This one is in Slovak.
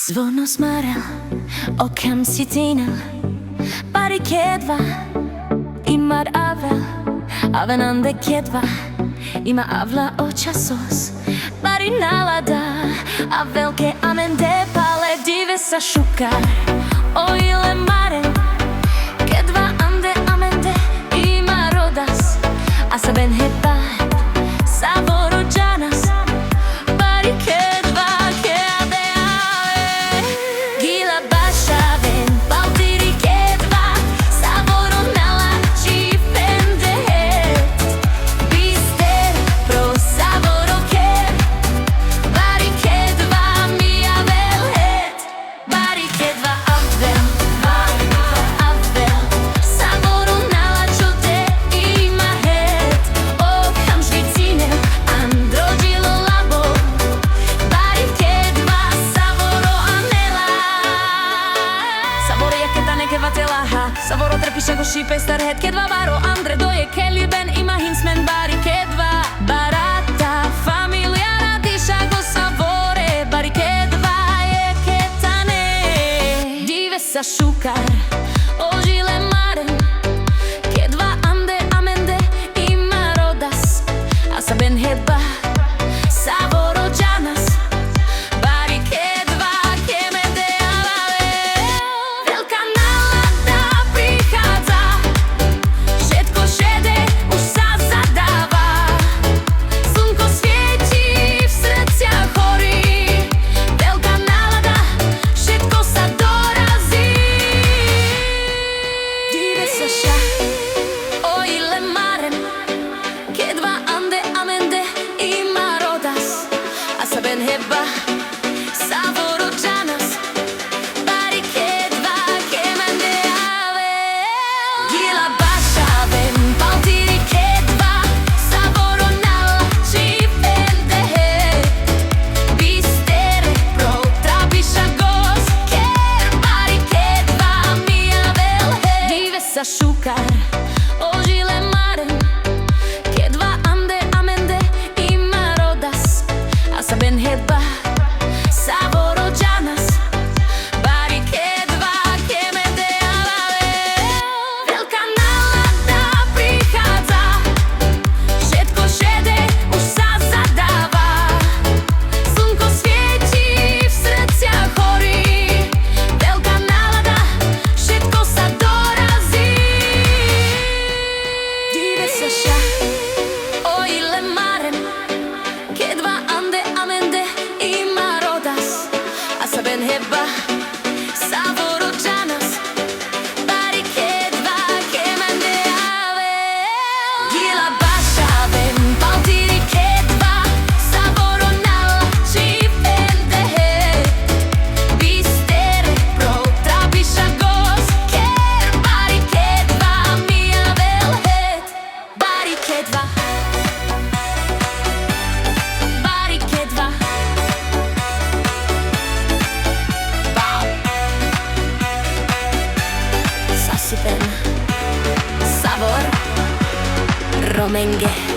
Zvono smarel, okam si tinel, pari kedva, imar avel ande kedva, ima avla očasos, pari nalada, avel ke amende pale dive sa šukar, oile maren, kedva ande amende, ima rodas, a saben heba, savoro janas, pari kedva ke ade ave, gila bashaven, baltiri kedva, savoro nala čifende het, bister pro savoro ker, pari kedva mi avel het, pari kedva avel, savoro nala čote ima het, okam žvicine, androđilo labo, pari kedva savoro anela. Savoro jaketa neke vatelaha, savoro trpiša go šipe star het, kedva varo andre doje keljuben ima hinsmen, pari kedva barata familia radiša go savore, pari kedva je ketane, dive sa šukar, ožile maren, kedva ande amende ima rodas, a saben heba, savoro janas, pari kedva kemede avave, velika nalada prihadza, všetko šede už sa zadáva, slnko svieti v srdciach horí, veľká nálada, všetko sa dorazí, dive sa ša, oile maren, kedva ande amende ima rodas, a saben heba, savoro janas, pari kedva kemende ave, gila bashaven, baltiri kedva, savoro nala čifende het, bistere pro trapiša gos ker, pari kedva mi avel het, dive sa šukar, ožile maren, kedva ande amende ima rodas, a saben heba, savoro janas, pari kedva kemede avave, velika nalada prihadza, všetko šede už sa zadáva, slnko svieti v srdciach horí, veľká nálada, všetko sa dorazí, dive sa ša, oile maren, kedva ande amende ima rodas, a saben heba, savoro janas, pari kedva kemende ave, gila bashaven, baltiri kedva, savoro nala čifende het, bistere pro trapiša gos ker, pari kedva mi avel het, pari kedva, pari kedva, Wow. Sasipen, savor, romenge.